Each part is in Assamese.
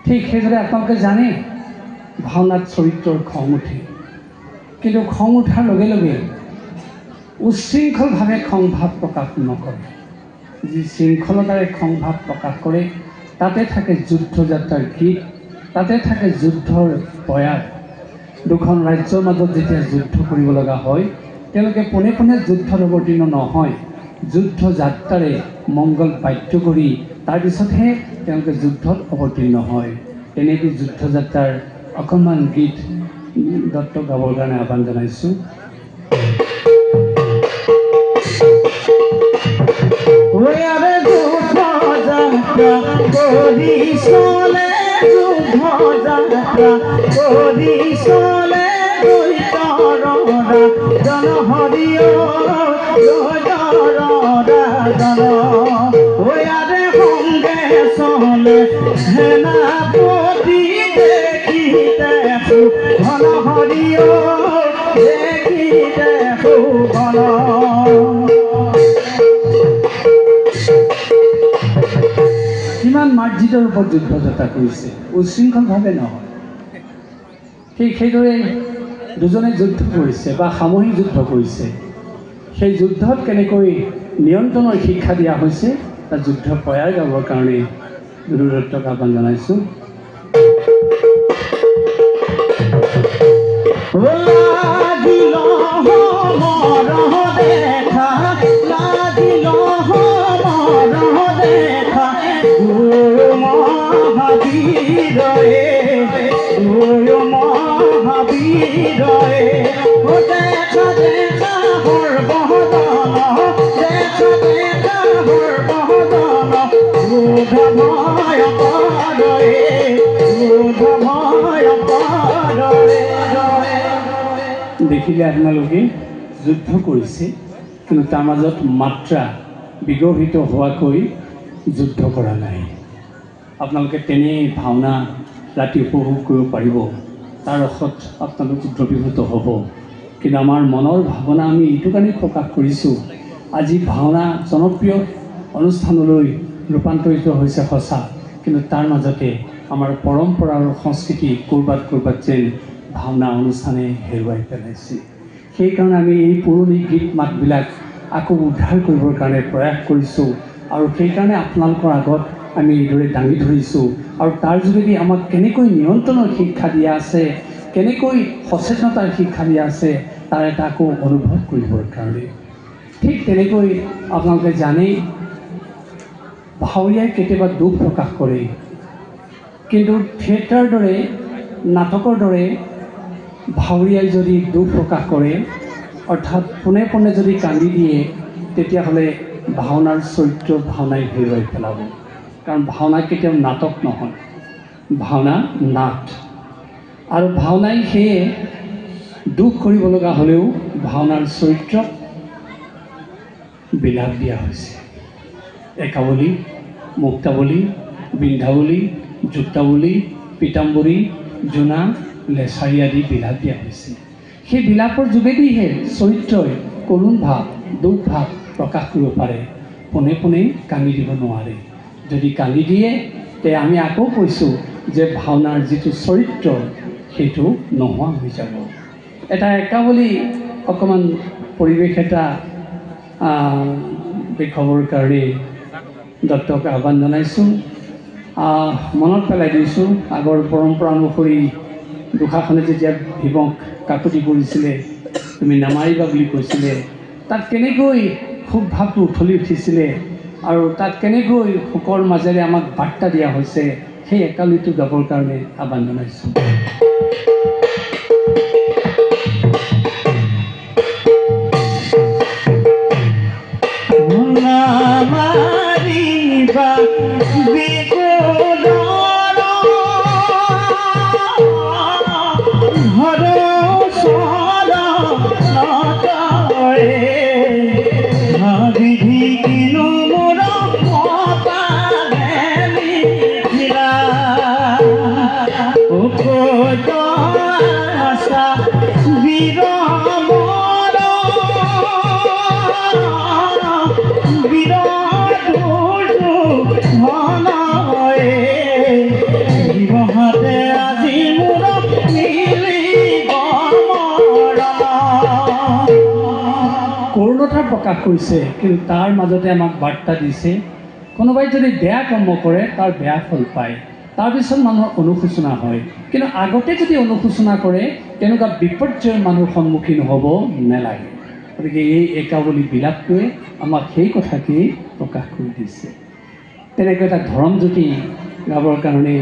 ঠিক সেইদৰে আপোনালোকে জানে ভাওনাত চৰিত্ৰৰ খং উঠে, কিন্তু খং উঠাৰ লগে লগে উশৃংখলভাৱে খং ভাৱ প্ৰকাশ নকৰে। যি শৃংখলতাৰে খং ভাৱ প্ৰকাশ কৰে তাতে থাকে যুদ্ধযাত্ৰাৰ গীত, তাতে থাকে যুদ্ধৰ প্ৰয়াস। দুখন ৰাজ্যৰ মাজত যেতিয়া যুদ্ধ কৰিব লগা হয় তেওঁলোকে পোনে পোনে যুদ্ধত অৱতীৰ্ণ নহয়, যুদ্ধ যাত্ৰাৰে মংগল বাদ্য কৰি তাৰপিছতহে তেওঁলোকে যুদ্ধত অৱতীৰ্ণ হয়। তেনেকৈ যুদ্ধযাত্ৰাৰ অকণমান গীত দত্ত গাবৰ কাৰণে আহ্বান জনাইছোঁ। কিমান মাৰ্জিতৰ ওপৰত যুদ্ধযাত্ৰা কৰিছে, উশৃংখলভাৱে নহয়। ঠিক সেইদৰে দুজনে যুদ্ধ কৰিছে বা সামূহিক যুদ্ধ কৰিছে। সেই যুদ্ধত কেনেকৈ নিয়ন্ত্ৰণৰ শিক্ষা দিয়া হৈছে তাৰ যুদ্ধ প্ৰয়াস গাবৰ কাৰণে গুৰু দত্তক আহ্বান জনাইছোঁ। দেখিলে আপোনালোকে যুদ্ধ কৰিছে, কিন্তু তাৰ মাজত মাত্ৰা বিগৰ্হিত হোৱাকৈ যুদ্ধ কৰা নাই। আপোনালোকে তেনে ভাওনা ৰাতি উপভোগ কৰিব পাৰিব, তাৰ ৰসত আপোনালোক দ্ৰৱীভূত হ'ব। কিন্তু আমাৰ মনৰ ভাৱনা আমি এইটো কাৰণেই প্ৰকাশ কৰিছোঁ, আজি ভাওনা জনপ্ৰিয় অনুষ্ঠানলৈ ৰূপান্তৰিত হৈছে সঁচা, কিন্তু তাৰ মাজতে আমাৰ পৰম্পৰা আৰু সংস্কৃতি ক'ৰবাত যেন ভাওনা অনুষ্ঠানে হেৰুৱাই পেলাইছে। সেইকাৰণে আমি এই পুৰণি গীত মাতবিলাক আকৌ উদ্ধাৰ কৰিবৰ কাৰণে প্ৰয়াস কৰিছোঁ, আৰু সেইকাৰণে আপোনালোকৰ আগত আমি এইদৰে দাঙি ধৰিছোঁ। আৰু তাৰ যোগেদি আমাক কেনেকৈ নিয়ন্ত্ৰণৰ শিক্ষা দিয়া আছে, কেনেকৈ সচেতনতাৰ শিক্ষা দিয়া আছে তাৰ এটা আকৌ অনুভৱ কৰিবৰ কাৰণে। ঠিক তেনেকৈ আপোনালোকে জানেই ভাৱৰীয়াই কেতিয়াবা দুখ প্ৰকাশ কৰে, কিন্তু থিয়েটাৰৰ দৰে নাটকৰ দৰে ভাৱৰীয়াই যদি দুখ প্ৰকাশ কৰে, অৰ্থাৎ পোনে পোনে যদি কান্দি দিয়ে, তেতিয়াহ'লে ভাওনাৰ চৰিত্ৰ ভাওনাই হেৰুৱাই পেলাব। কাৰণ ভাওনা কেতিয়াও নাটক নহয়, ভাওনা নাট। আৰু ভাওনাই সেয়ে দুখ কৰিব লগা হ'লেও ভাওনাৰ চৰিত্ৰক বিলাপ দিয়া হৈছে। একাৱলী, মুক্তাৱলী, বৃন্দাৱলী, যুক্তাৱলী, পীতাম্বৰী, জোনা, লেছাৰী আদি বিলাপ দিয়া হৈছে। সেই বিলাপৰ যোগেদিহে চৰিত্ৰই কৰুণ ভাৱ, দুখ ভাৱ প্ৰকাশ কৰিব পাৰে, পোনে পোনে কান্দি দিব নোৱাৰে। যদি কান্দি দিয়ে তে আমি আকৌ কৈছোঁ যে ভাওনাৰ যিটো চৰিত্ৰ সেইটো নোহোৱা হৈ যাব। এটা একাৱলী অকণমান পৰিৱেশ এটা দেখুৱাবৰ কাৰণে দত্তক আহ্বান জনাইছোঁ। মনত পেলাই দিছোঁ আগৰ পৰম্পৰা অনুসৰি দুষাখনে যেতিয়া ভীমক কাকতি কৰিছিলে, তুমি নামাৰিবা বুলি কৈছিলে, তাত কেনেকৈ সুখ ভাৱটো উঠলি উঠিছিলে আৰু তাত কেনেকৈ শোকৰ মাজেৰে আমাক বাৰ্তা দিয়া হৈছে, সেই একাৱলীটো গাবৰ কাৰণে আহ্বান জনাইছোঁ। প্ৰকাশ কৰিছে, কিন্তু তাৰ মাজতে আমাক বাৰ্তা দিছে কোনোবাই যদি বেয়া কৰ্ম কৰে তাৰ বেয়া ফল পায়, তাৰপিছত মানুহৰ অনুশোচনা হয়, কিন্তু আগতে যদি অনুশোচনা কৰে তেনেকুৱা বিপৰ্যয়ৰ মানুহ সন্মুখীন হ'ব নালাগে। গতিকে এই একাৱলী বিলাপটোৱে আমাক সেই কথাকেই প্ৰকাশ কৰি দিছে। তেনেকৈ এটা ধৰমজ্যোতি গাবৰ কাৰণে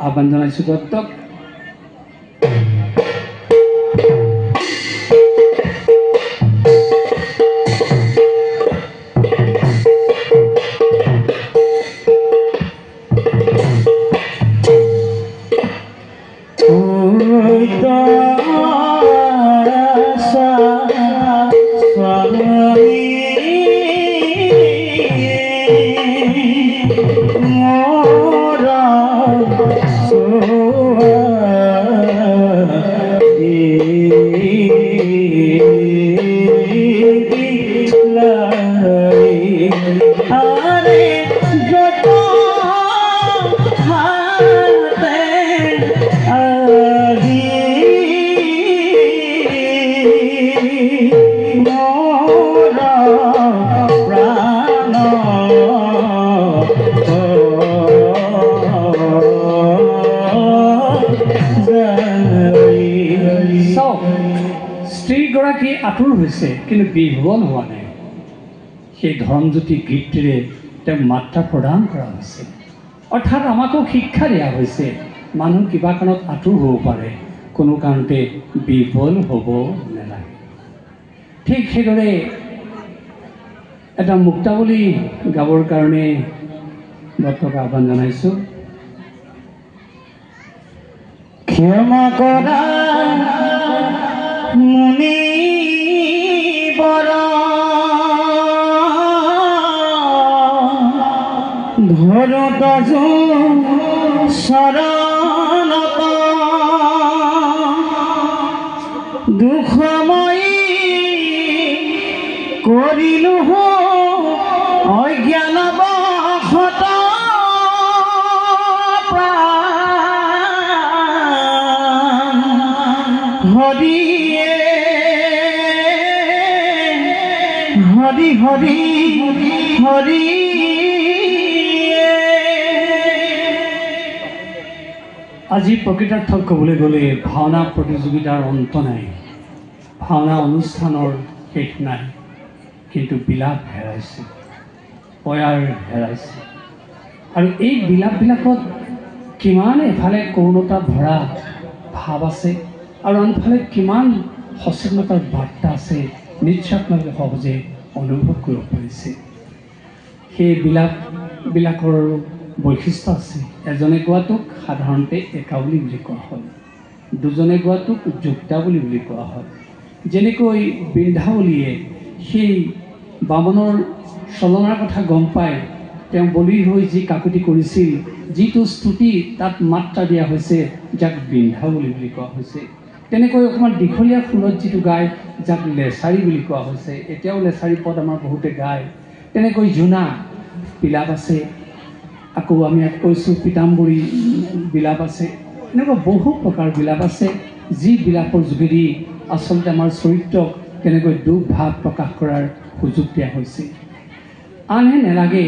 আহ্বান জনাইছোঁ দত্তক। স্ত্ৰীগৰাকী আতুৰ হৈছে কিন্তু বিভোল হোৱা নাই। সেই ধৰমজ্যোতি গীতটিৰে তেওঁক মাত্ৰা প্ৰদান কৰা হৈছে, অৰ্থাৎ আমাকো শিক্ষা দিয়া হৈছে মানুহ কিবা কাৰণত আতুৰ হ'ব পাৰে, কোনো কাৰণতে বিভোল হ'ব নালাগে। ঠিক সেইদৰে এটা মুক্তাৱলী গাবৰ কাৰণে দত্তক আহ্বান জনাইছোঁ। ক্ষমা কৰা মুনিবৰ ধৰত শৰণত দুখময়ী কৰিলো অজ্ঞানবশত হৰিয়ে হৰি হৰি হৰি। আজি প্ৰকৃতাৰ্থত ক'বলৈ গ'লে ভাওনা প্ৰতিযোগিতাৰ অন্ত নাই, ভাওনা অনুষ্ঠানৰ শেষ নাই, কিন্তু বিলাপ হেৰাইছে, পয়াৰ হেৰাইছে। আৰু এই বিলাপবিলাকত কিমান এফালে কৰোণতা ভৰা ভাৱ আছে আৰু আনফালে কিমান সচেতনতাৰ বাৰ্তা আছে, নিশ্চয় আপোনালোকে সহজে অনুভৱ কৰিব পাৰিছে। সেই বিলাপবিলাকৰ বৈশিষ্ট্য আছে। এজনে গোৱাটোক সাধাৰণতে একাৱলী বুলি কোৱা হয়, দুজনে গোৱাটোক যুক্তাৱলী বুলি কোৱা হয়। যেনেকৈ বৃন্দাৱলীয়ে সেই বামনৰ চলনাৰ কথা গম পাই তেওঁ বলিৰ হৈ যি কাকুতি কৰিছিল, যিটো স্তুতি তাত মাত্ৰা দিয়া হৈছে যাক বৃন্দাৱলী বুলি কোৱা হৈছে। তেনেকৈ অকণমান দীঘলীয়া সুৰত যিটো গায় যাক লেচাৰী বুলি কোৱা হৈছে, এতিয়াও লেচাৰী পদ আমাৰ বহুতে গায়। তেনেকৈ জোনা বিলাপ আছে, আকৌ আমি কৈছোঁ পীতাম্বৰী বিলাপ আছে, এনেকুৱা বহু প্ৰকাৰ বিলাপ আছে যি বিলাপৰ যোগেদি আচলতে আমাৰ চৰিত্ৰক তেনেকৈ দুখ ভাৱ প্ৰকাশ কৰাৰ সুযোগ দিয়া হৈছে। আনহে নালাগে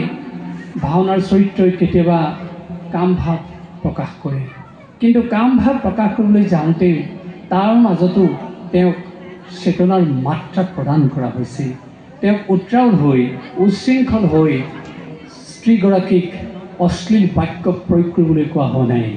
ভাওনাৰ চৰিত্ৰই কেতিয়াবা কাম ভাৱ প্ৰকাশ কৰে, কিন্তু কাম ভাৱ প্ৰকাশ কৰিবলৈ যাওঁতে তাৰ মাজতো তেওঁক চেতনাৰ মাত্ৰা প্ৰদান কৰা হৈছে। তেওঁক উত্ৰাৱল হৈ উচ্ছৃংখল হৈ স্ত্ৰীগৰাকীক অশ্লীল বাক্য প্ৰয়োগ কৰিবলৈ কোৱা হোৱা নাই।